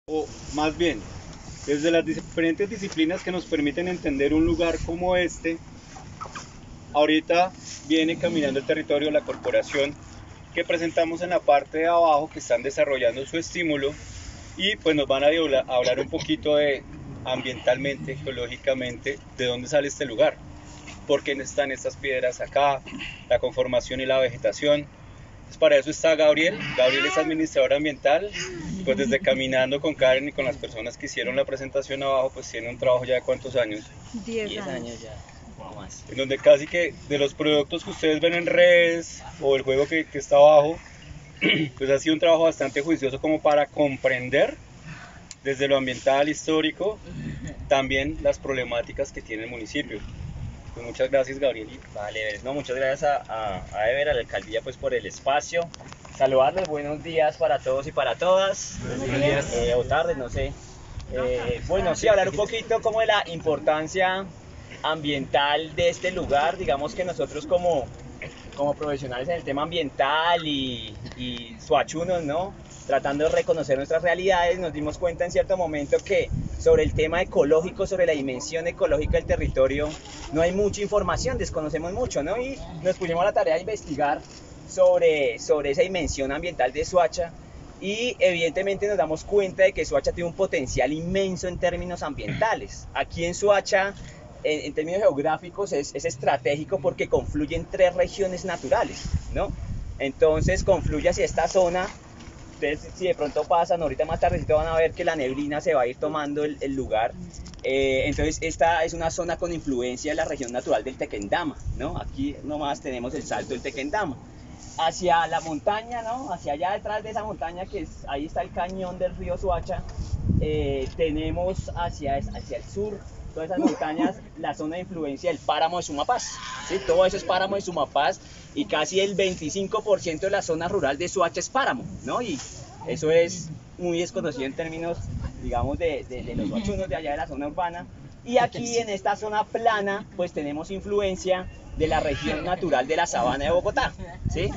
O más bien, desde las diferentes disciplinas que nos permiten entender un lugar como este, ahorita viene caminando el territorio la corporación que presentamos en la parte de abajo, que están desarrollando su estímulo y pues nos van a hablar un poquito de ambientalmente, geológicamente, de dónde sale este lugar, por qué están estas piedras acá, la conformación y la vegetación. Pues para eso está Gabriel. Gabriel es administrador ambiental. Pues desde caminando con Karen y con las personas que hicieron la presentación abajo, pues tiene un trabajo ya de ¿cuántos años? 10 años ya, o más. En donde casi que de los productos que ustedes ven en redes o el juego que está abajo, pues ha sido un trabajo bastante juicioso como para comprender desde lo ambiental, histórico, también las problemáticas que tiene el municipio. Pues muchas gracias, Gabriel. Vale, no, muchas gracias a Ever, a la alcaldía, pues por el espacio. Saludarles, buenos días para todos y para todas. Buenos días. O tardes, no sé. Bueno, sí, hablar un poquito como de la importancia ambiental de este lugar. Digamos que nosotros como profesionales en el tema ambiental y suachunos, ¿no? Tratando de reconocer nuestras realidades, nos dimos cuenta en cierto momento que sobre el tema ecológico, sobre la dimensión ecológica del territorio, no hay mucha información, desconocemos mucho, ¿no? Y nos pusimos a la tarea de investigar sobre esa dimensión ambiental de Soacha y evidentemente nos damos cuenta de que Soacha tiene un potencial inmenso en términos ambientales. Aquí en Soacha, en términos geográficos, es estratégico porque confluyen 3 regiones naturales, ¿no? Entonces confluye hacia esta zona. Ustedes, si de pronto pasan, ahorita más tardecito van a ver que la neblina se va a ir tomando el lugar. Entonces esta es una zona con influencia de la región natural del Tequendama, ¿no? Aquí nomás tenemos el salto del Tequendama. Hacia la montaña, ¿no? Hacia allá detrás de esa montaña, ahí está el cañón del río Soacha, tenemos hacia el sur, todas esas montañas, la zona de influencia del páramo de Sumapaz, ¿sí? Todo eso es páramo de Sumapaz y casi el 25% de la zona rural de Soacha es páramo, ¿no? Y eso es muy desconocido en términos, digamos, de los soachunos de allá de la zona urbana. Y aquí en esta zona plana, pues tenemos influencia de la región natural de la sabana de Bogotá, ¿sí?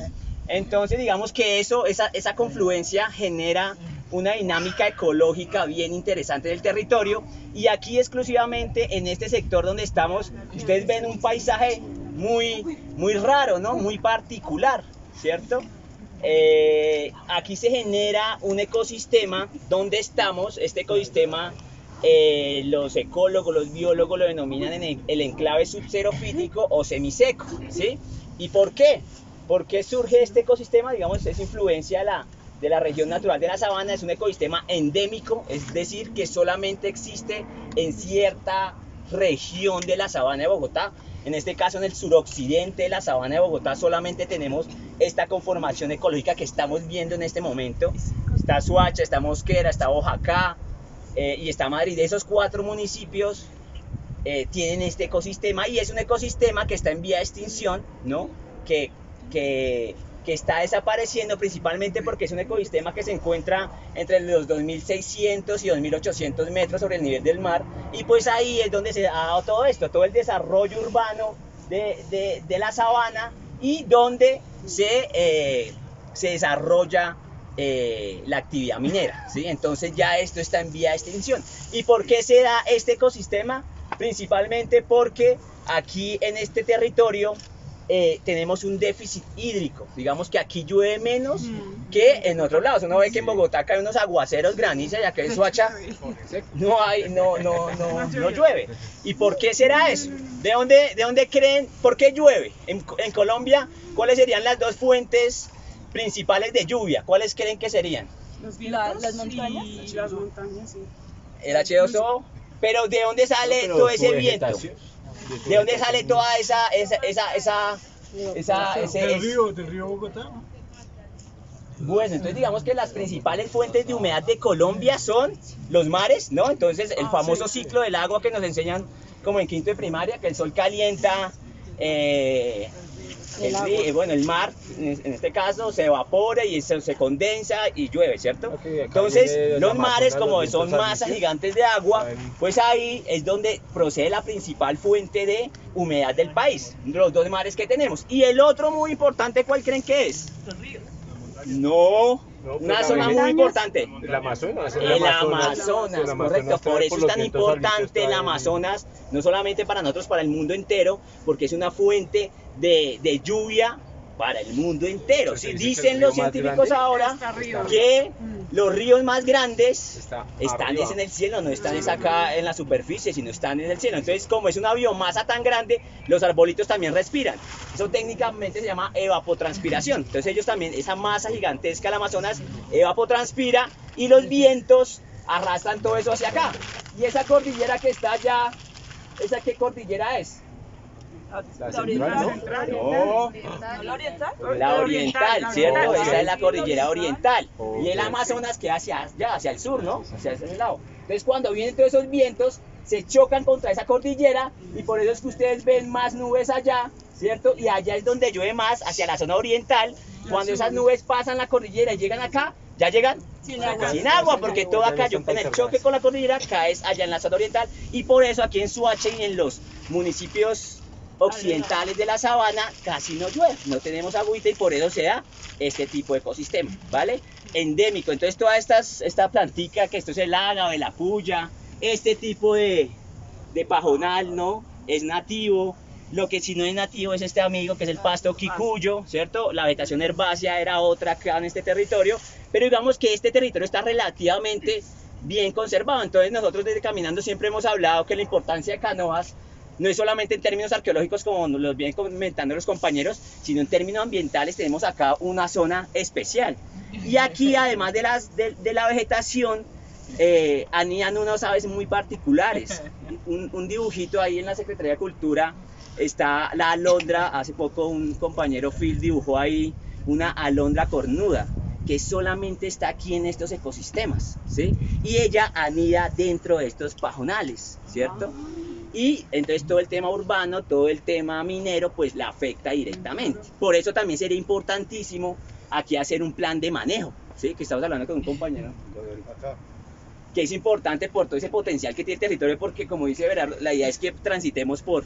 Entonces, digamos que esa confluencia genera una dinámica ecológica bien interesante del territorio, y aquí exclusivamente en este sector donde estamos, ustedes ven un paisaje muy raro, ¿no? Muy particular, ¿cierto? Aquí se genera un ecosistema donde estamos, este ecosistema los ecólogos, los biólogos lo denominan en el enclave subxerofítico o semiseco, ¿sí? ¿Y por qué? ¿Por qué surge este ecosistema? Digamos, es influencia de la región natural de la sabana, es un ecosistema endémico, es decir, que solamente existe en cierta región de la sabana de Bogotá. En este caso, en el suroccidente de la sabana de Bogotá, solamente tenemos esta conformación ecológica que estamos viendo en este momento. Está Soacha, está Mosquera, está Boyacá y está Madrid. Esos 4 municipios tienen este ecosistema, y es un ecosistema que está en vía de extinción, ¿no? Que está desapareciendo principalmente porque es un ecosistema que se encuentra entre los 2.600 y 2.800 metros sobre el nivel del mar, y pues ahí es donde se ha dado todo esto, todo el desarrollo urbano de la sabana, y donde se desarrolla la actividad minera, ¿sí? Entonces ya esto está en vía de extinción. ¿Y por qué se da este ecosistema? Principalmente porque aquí en este territorio tenemos un déficit hídrico. Digamos que aquí llueve menos que en otros lados. Uno ve que en Bogotá caen unos aguaceros, graniza, y acá en Soacha no llueve. ¿Y por qué será eso? ¿De dónde creen? ¿Por qué llueve? En Colombia, ¿cuáles serían las 2 fuentes principales de lluvia? ¿Cuáles creen que serían? Las montañas. Las montañas, sí. El H2O. Pero ¿de dónde sale todo ese viento? ¿De dónde sale toda Del río Bogotá. Bueno, entonces digamos que las principales fuentes de humedad de Colombia son los mares, ¿no? Entonces el famoso ciclo del agua que nos enseñan como en quinto de primaria, que el sol calienta, el mar, en este caso, se evapora y se condensa y llueve, ¿cierto? Entonces, los mares, como son masas gigantes de agua, pues ahí es donde procede la principal fuente de humedad del país, los 2 mares que tenemos. Y el otro muy importante, ¿cuál creen que es? Los ríos. No, No, pues Una la zona vejeta- muy importante. El Amazonas. El Amazonas, correcto. Por eso es tan importante el Amazonas, no solamente para nosotros, para el mundo entero, porque es una fuente de lluvia para el mundo entero. ¿Sí? Dicen los científicos ahora que los ríos más grandes están es en el cielo, no están es acá en la superficie, sino están en el cielo. Entonces, como es una biomasa tan grande, los arbolitos también respiran. Eso técnicamente se llama evapotranspiración. Entonces ellos también, esa masa gigantesca del Amazonas, evapotranspira y los vientos arrastran todo eso hacia acá. Y esa cordillera que está allá, ¿esa qué cordillera es? La La central, ¿no? No, ¿No la oriental? la oriental, ¿cierto? Esa es la cordillera oriental. Ok. Y el Amazonas queda hacia allá, hacia el sur, ¿no? Hacia ese lado. Entonces cuando vienen todos esos vientos, se chocan contra esa cordillera y por eso es que ustedes ven más nubes allá, ¿cierto? Y allá es donde llueve más, hacia la zona oriental. Cuando esas nubes pasan la cordillera y llegan acá, ya llegan Sin agua. sin agua, porque todo acá, en el choque con la cordillera, caes allá en la zona oriental. Y por eso aquí en Soacha y en los municipios occidentales de la sabana casi no llueve, no tenemos agüita y por eso se da este tipo de ecosistema, ¿vale? Endémico. Entonces toda esta plantica, que esto es el ágave, la puya, este tipo de pajonal, ¿no? Es nativo. Lo que sí no es nativo es este amigo que es el pasto quicuyo, ¿cierto? La vegetación herbácea era otra acá en este territorio, pero digamos que este territorio está relativamente bien conservado. Entonces nosotros desde Caminando siempre hemos hablado que la importancia de Canoas no es solamente en términos arqueológicos como nos los vienen comentando los compañeros, sino en términos ambientales tenemos acá una zona especial. Y aquí además de la vegetación, anidan unas aves muy particulares. Un dibujito ahí en la Secretaría de Cultura está la alondra. Hace poco un compañero Phil dibujó ahí una alondra cornuda que solamente está aquí en estos ecosistemas, ¿sí? Y ella anida dentro de estos pajonales, ¿cierto? Y entonces todo el tema urbano, todo el tema minero, pues la afecta directamente. Por eso también sería importantísimo aquí hacer un plan de manejo, ¿sí? Que estamos hablando con un compañero, que es importante por todo ese potencial que tiene el territorio, porque como dice Berardo, la idea es que transitemos por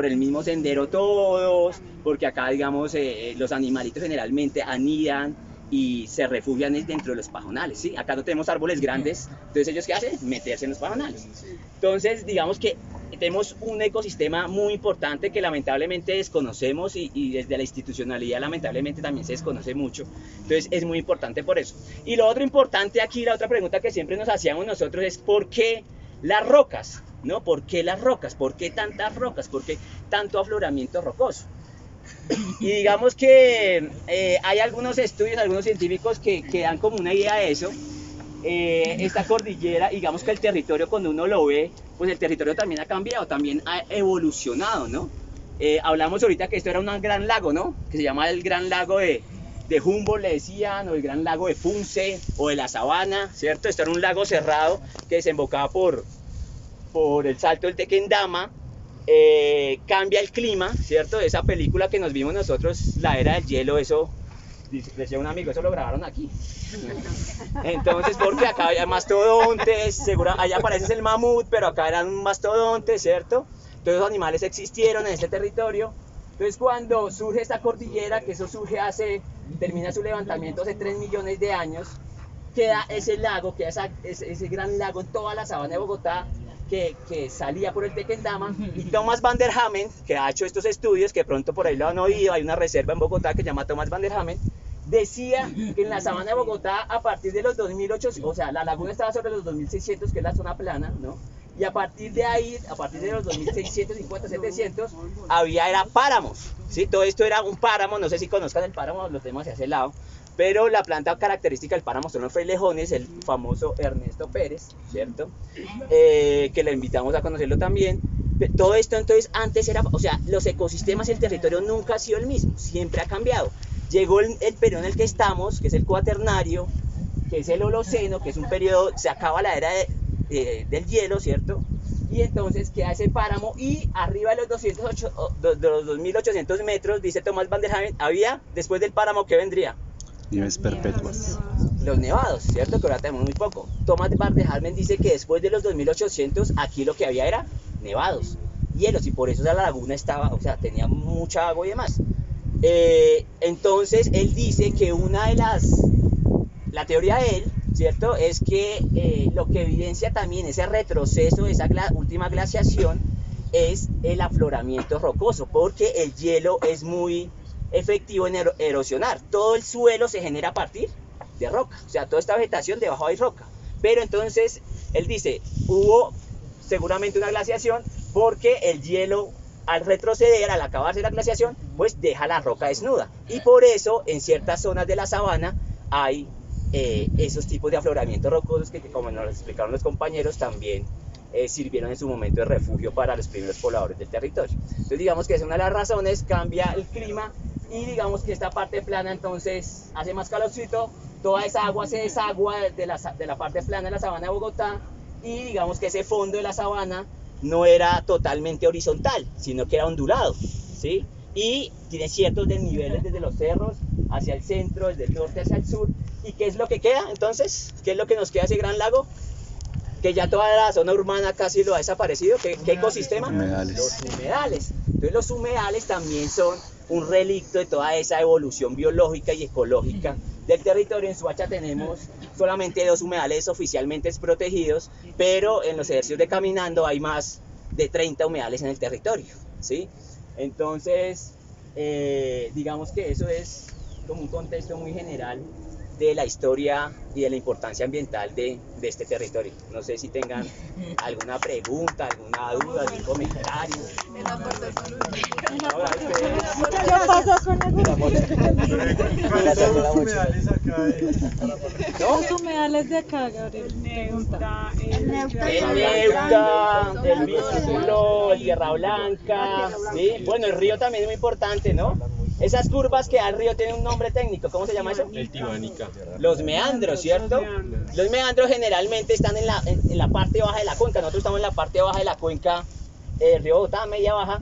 el mismo sendero todos, porque acá, digamos, los animalitos generalmente anidan y se refugian dentro de los pajonales, ¿sí? Acá no tenemos árboles grandes, entonces ellos ¿qué hacen? Meterse en los pajonales. Entonces, digamos que tenemos un ecosistema muy importante que lamentablemente desconocemos y desde la institucionalidad lamentablemente también se desconoce mucho. Entonces es muy importante por eso. Y lo otro importante aquí, la otra pregunta que siempre nos hacíamos nosotros es ¿por qué las rocas? ¿No? ¿Por qué las rocas? ¿Por qué tantas rocas? ¿Por qué tanto afloramiento rocoso? Y digamos que hay algunos estudios, algunos científicos que dan como una idea de eso. Esta cordillera, digamos que el territorio cuando uno lo ve, pues el territorio también ha cambiado, también ha evolucionado, ¿no? Hablamos ahorita que esto era un gran lago, ¿no? Que se llama el Gran Lago de Humboldt, le decían, o el Gran Lago de Funce, o de la Sabana, ¿cierto? Esto era un lago cerrado que desembocaba por el Salto del Tequendama. Cambia el clima, ¿cierto? Esa película que nos vimos nosotros, La Era del Hielo, eso, decía un amigo, eso lo grabaron aquí. Entonces, porque acá había mastodontes, seguro, allá aparece el mamut, pero acá eran mastodontes, ¿cierto? Todos los animales existieron en este territorio. Entonces, cuando surge esta cordillera, que eso surge termina su levantamiento hace 3 millones de años, queda ese lago, queda ese gran lago en toda la sabana de Bogotá, que salía por el Tequendama, y Thomas Van der Hamen, que ha hecho estos estudios, que pronto por ahí lo han oído, hay una reserva en Bogotá que se llama Thomas Van der Hamen, decía que en la sabana de Bogotá, a partir de los 2800, o sea, la laguna estaba sobre los 2600, que es la zona plana, ¿no? Y a partir de ahí, a partir de los 2650, 700, era páramos, ¿sí? Todo esto era un páramo, no sé si conozcan el páramo, lo tenemos hacia ese lado, pero la planta característica del páramo son los frailejones, el famoso Ernesto Pérez, ¿cierto? Que le invitamos a conocerlo también. Todo esto entonces antes era, o sea, los ecosistemas y el territorio nunca ha sido el mismo, siempre ha cambiado. Llegó el periodo en el que estamos, que es el Cuaternario, que es el Holoceno, que es un periodo, se acaba la era del hielo, ¿cierto? Y entonces queda ese páramo y arriba de los 2800 metros, dice Thomas Van der Hamen, había, después del páramo, ¿qué vendría? Nieves perpetuas. Los nevados, ¿cierto? Que ahora tenemos muy poco. Thomas Van der Hamen dice que después de los 2800 aquí lo que había era nevados, hielos, y por eso la laguna estaba, o sea, tenía mucha agua y demás. Entonces él dice que una de la teoría de él, ¿cierto? Es que lo que evidencia también ese retroceso, esa última glaciación, es el afloramiento rocoso, porque el hielo es muy efectivo en erosionar. Todo el suelo se genera a partir de roca, o sea, toda esta vegetación debajo hay roca. Pero entonces, él dice, hubo seguramente una glaciación porque el hielo, al retroceder, al acabarse la glaciación, pues deja la roca desnuda. Y por eso, en ciertas zonas de la sabana, hay esos tipos de afloramientos rocosos que como nos explicaron los compañeros, también sirvieron en su momento de refugio para los primeros pobladores del territorio. Entonces digamos que es una de las razones, cambia el clima y digamos que esta parte plana entonces hace más calorcito, toda esa agua se desagua de la parte plana de la sabana de Bogotá y digamos que ese fondo de la sabana no era totalmente horizontal, sino que era ondulado, ¿sí? Y tiene ciertos desniveles desde los cerros hacia el centro, desde el norte hacia el sur. ¿Y qué es lo que queda entonces? ¿Qué es lo que nos queda ese gran lago? Que ya toda la zona urbana casi lo ha desaparecido. ¿Qué ecosistema? Humedales. Los humedales. Entonces los humedales también son un relicto de toda esa evolución biológica y ecológica del territorio. En Soacha tenemos solamente 2 humedales oficialmente protegidos, pero en los ejercicios de caminando hay más de 30 humedales en el territorio, ¿sí? Entonces, digamos que eso es como un contexto muy general de la historia y de la importancia ambiental de este territorio. No sé si tengan alguna pregunta, alguna duda, algún comentario. ¿Qué pasó con Los humedales acá los humedales de acá, Gabriel? Pregunta. El Neuta, el Vínculo, el Tierra Blanca, ¿sí? Bueno, el río también es muy importante, ¿no? Esas curvas que da el río tienen un nombre técnico, ¿cómo se llama eso? El Tibanica. Los meandros, ¿cierto? Los meandros generalmente están en la parte baja de la cuenca. Nosotros estamos en la parte baja de la cuenca del río Bogotá, media baja.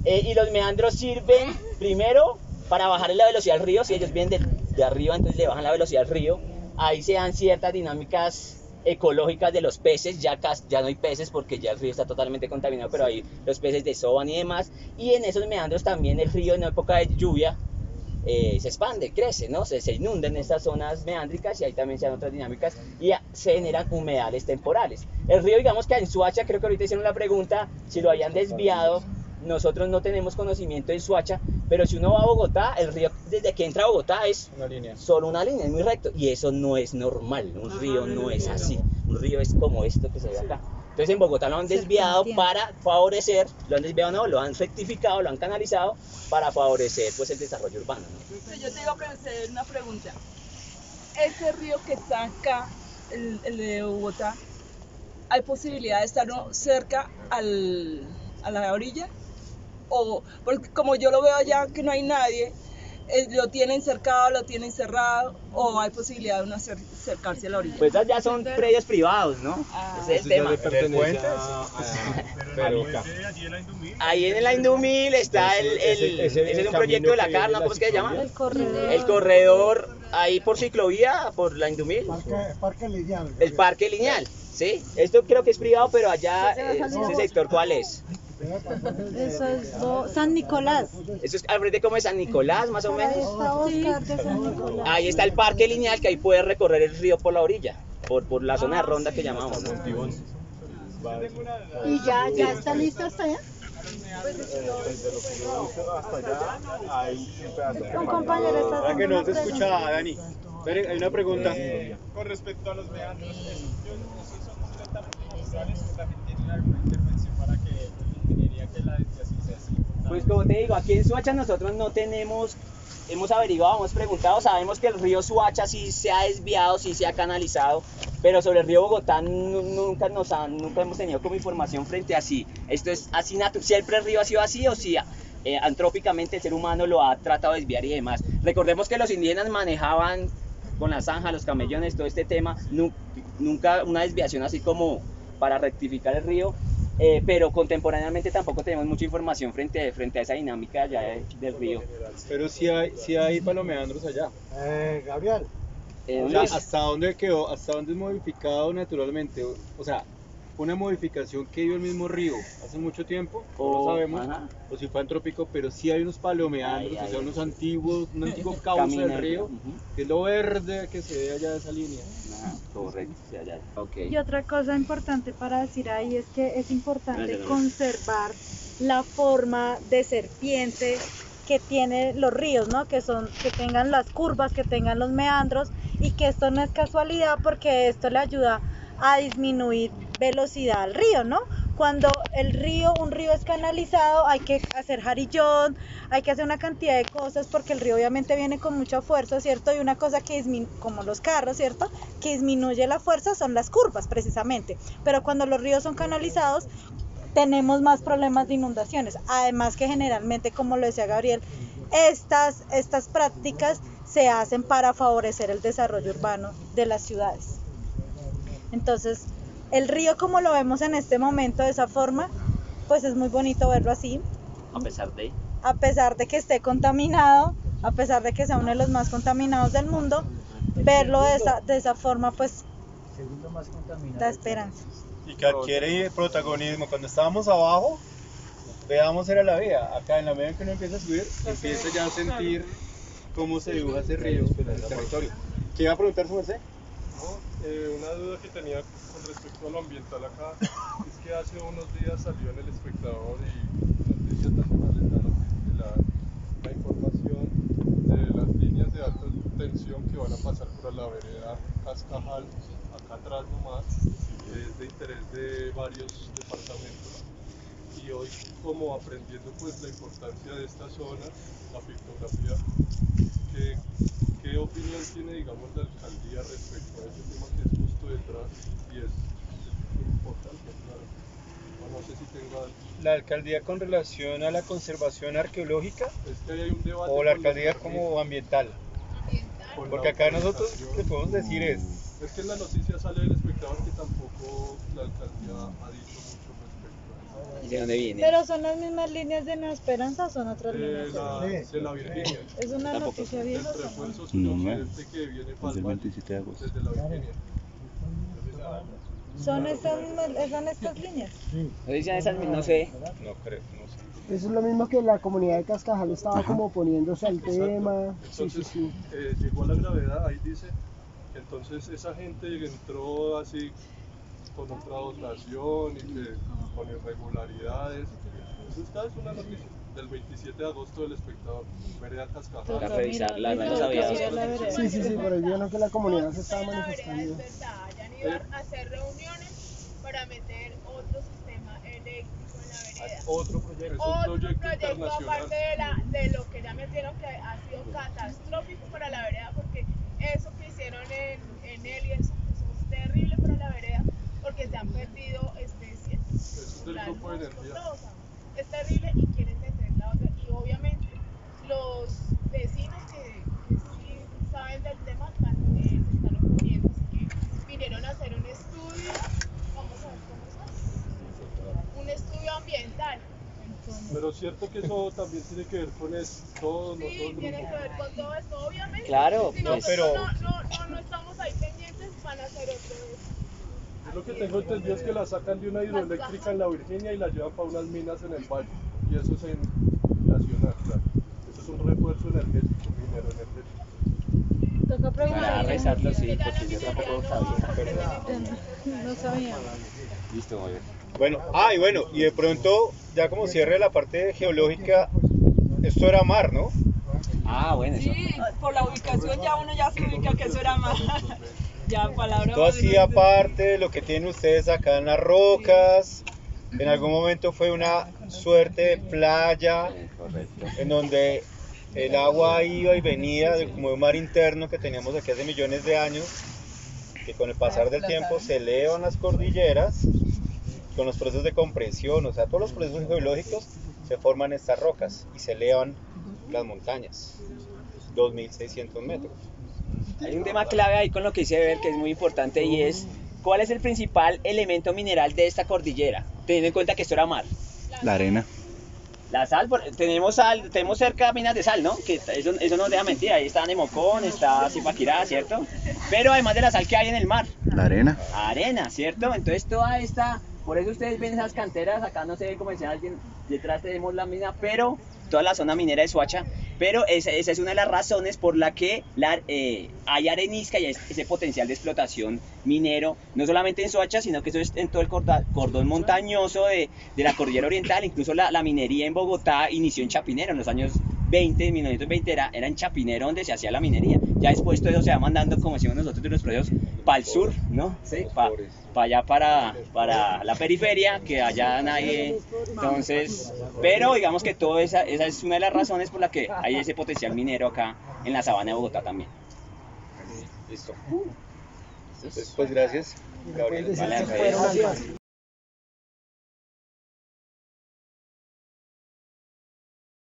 Y los meandros sirven primero para bajar la velocidad del río. Si ellos vienen de arriba, entonces le bajan la velocidad al río. Ahí se dan ciertas dinámicas ecológicas de los peces. Ya no hay peces porque ya el río está totalmente contaminado, pero ahí los peces desoban y demás. Y en esos meandros también el río en época de lluvia se expande, crece, ¿no? Se inunda en estas zonas meándricas y ahí también se dan otras dinámicas y se generan humedales temporales. El río, digamos que en Soacha, creo que ahorita hicieron la pregunta, si lo habían desviado. Nosotros no tenemos conocimiento en Soacha, pero si uno va a Bogotá, el río desde que entra a Bogotá es solo una línea, es muy recto, y eso no es normal. Un río no es así, un río es como esto que se ve acá. Entonces en Bogotá lo han desviado para favorecer, lo han desviado no, lo han rectificado, lo han canalizado para favorecer pues el desarrollo urbano, ¿no? Yo te iba a hacer una pregunta. Ese río que está acá, el de Bogotá, ¿hay posibilidad de estar cerca a la orilla? O porque como yo lo veo allá que no hay nadie, lo tienen cercado, lo tienen cerrado, o hay posibilidad de uno acercarse a la orilla. Pues esas ya son predios privados, ¿no? Ese es el tema. Ahí en la Indumil está ese es un proyecto de la Carna, ¿cómo es que se llama? El corredor, ahí por ciclovía, por la Indumil. Parque lineal. El parque lineal, ¿sí? Esto creo que es privado, pero allá, ese sector, ¿cuál es? Eso es San Nicolás. Eso es al frente como de San Nicolás, más o Ahí menos. está Oscar de San Nicolás. Ahí está el parque lineal, que ahí puedes recorrer el río por la orilla, por la zona de ronda que llamamos, ¿no? ¿Y ya está listo hasta allá? Un compañero está Para que no se haciendo una escucha, Dani. Hay una pregunta. Con respecto a los meandros, yo no sé si son completamente naturales o también tienen alguna intervención para que la ingeniería que la desviación sea así. Pues como te digo, aquí en Soacha nosotros no tenemos, hemos averiguado, hemos preguntado, sabemos que el río Soacha sí se ha desviado, sí se ha canalizado, pero sobre el río Bogotá nunca hemos tenido como información frente a si esto es así, siempre el río ha sido así o si antrópicamente el ser humano lo ha tratado de desviar y demás. Recordemos que los indígenas manejaban con la zanja, los camellones, todo este tema, nunca una desviación así como para rectificar el río. Pero contemporáneamente tampoco tenemos mucha información frente a esa dinámica allá del río. Pero sí hay palomeandros allá. Gabriel. O sea, ¿hasta dónde quedó? ¿Hasta dónde es modificado naturalmente? O sea, una modificación que dio el mismo río hace mucho tiempo, no lo sabemos, ajá. o si fue antrópico, pero sí hay unos palomeandros, Ay, o sea, ay. un antiguo cauce del Camino. río, Ujú. que es lo verde que se ve allá de esa línea. Ajá, correcto, sí, allá. Ok. Y otra cosa importante para decir ahí es que es importante Gracias, conservar la forma de serpiente que tienen los ríos, ¿no? Que tengan las curvas, que tengan los meandros, y que esto no es casualidad porque esto le ayuda a disminuir velocidad al río, ¿no? Cuando un río es canalizado, hay que hacer jarillón, hay que hacer una cantidad de cosas porque el río obviamente viene con mucha fuerza, ¿cierto? Y una cosa como los carros, ¿cierto? Que disminuye la fuerza son las curvas, precisamente. Pero cuando los ríos son canalizados, tenemos más problemas de inundaciones. Además que generalmente, como lo decía Gabriel, estas prácticas se hacen para favorecer el desarrollo urbano de las ciudades. Entonces, el río como lo vemos en este momento de esa forma, pues es muy bonito verlo así, A pesar de que esté contaminado, a pesar de que sea uno de los más contaminados del mundo, verlo de esa forma pues da esperanza. Y que adquiere protagonismo. Cuando estábamos abajo, veamos era la vida. Acá en la medida en que uno empieza a subir, empieza ya a sentir cómo se dibuja ese río en el territorio. ¿Qué iba a preguntar su merced? Una duda que tenía con respecto a lo ambiental acá es que hace unos días salió en El Espectador y Noticias Nacionales la información de las líneas de alta tensión que van a pasar por la vereda Cascajal, acá atrás nomás, que es de interés de varios departamentos. Y hoy, como aprendiendo pues la importancia de esta zona, la pictografía, ¿qué opinión tiene, digamos, la alcaldía respecto a ese tema que es justo detrás y es importante, claro? O no sé si tenga... ¿La alcaldía con relación a la conservación arqueológica Es que ahí hay un debate... o la alcaldía como ambiental? Porque acá nosotros le podemos decir es que en la noticia sale El Espectador que tampoco la alcaldía ha dicho mucho respecto a eso. ¿Y de dónde viene? Pero son las mismas líneas de Nueva Esperanza o son otras líneas. De la Virginia. Es una Tampoco. noticia El vieja. refuerzo No, suroccidente que viene para Desde el el valle, 27 de agosto. desde la Virginia. Son estas líneas. ¿No dicen esas? No sé. no creo, no sé. Eso es lo mismo que la comunidad de Cascajal estaba como poniéndose al tema. Entonces, Sí. llegó a la gravedad, ahí dice que entonces esa gente entró así con otra dotación y que con irregularidades. Eso es una noticia del 27 de agosto del Espectador, vereda Cascajal. Toca revisarla, no sabía. Sí, pero el día no que la comunidad se estaba manifestando. Es verdad, hayan ido a hacer reuniones para meter otro sistema eléctrico en la vereda. Otro proyecto, Otro proyecto internacional. aparte de lo que ya metieron, que ha sido catastrófico para la vereda, porque eso que hicieron en él y eso es terrible para la vereda, porque se han perdido especies. Es del grupo de energía. Todo, es terrible y quieren meter la otra. Y obviamente los vecinos que sí saben del tema también se están oponiendo, así que vinieron a hacer un estudio, vamos a ver cómo es, un estudio ambiental. Pero es cierto que eso también tiene que ver con eso, todos Sí, nosotros. tiene que ver con todo esto, obviamente. Claro, Si pues. nosotros no estamos ahí pendientes, van a hacer otro. Yo lo que tengo entendido es que la sacan de una hidroeléctrica en la Virginia y la llevan para unas minas en el valle. Y eso es en nacional, claro. Eso es un refuerzo energético, minero energético. Toca Para preguntar. rezarlo, sí, porque yo tampoco sabía. No sabía. Listo, muy bien. Bueno, y de pronto, ya como cierre la parte geológica, esto era mar, ¿no? Ah, bueno, eso. Sí, por la ubicación ya uno ya se ubica que eso era más. Ya palabra Esto más hacía grande. parte de lo que tienen ustedes acá en las rocas. En algún momento fue una suerte de playa Correcto. en donde el agua iba y venía como de un mar interno que teníamos aquí hace millones de años, que con el pasar del tiempo se elevan las cordilleras con los procesos de compresión, o sea, todos los procesos geológicos se forman estas rocas y se elevan las montañas, 2.600 metros. Hay un tema clave ahí con lo que hice ver que es muy importante y es ¿cuál es el principal elemento mineral de esta cordillera? Teniendo en cuenta que esto era mar. La arena. La sal, tenemos cerca minas de sal, ¿no? Que eso no nos deja mentir, ahí está Nemocón, está Zipaquirá, ¿cierto? Pero además de la sal que hay en el mar, La arena. arena, ¿cierto? Entonces toda esta, por eso ustedes ven esas canteras, acá no sé cómo decía alguien, detrás tenemos la mina, pero toda la zona minera de Soacha, pero esa es una de las razones por la que hay arenisca y hay ese potencial de explotación minero, no solamente en Soacha, sino que eso es en todo el cordón montañoso de la cordillera oriental. Incluso la minería en Bogotá inició en Chapinero en los años 20, 1920 era en Chapinero donde se hacía la minería. Ya después todo eso se va mandando, como decimos nosotros de los procesos, para el sur, ¿no? Sí, para allá, para la periferia, que allá nadie. Entonces, pero digamos que todo esa es una de las razones por la que hay ese potencial minero acá en la sabana de Bogotá también. Listo. Pues gracias, Gabriel. Vale, Gracias.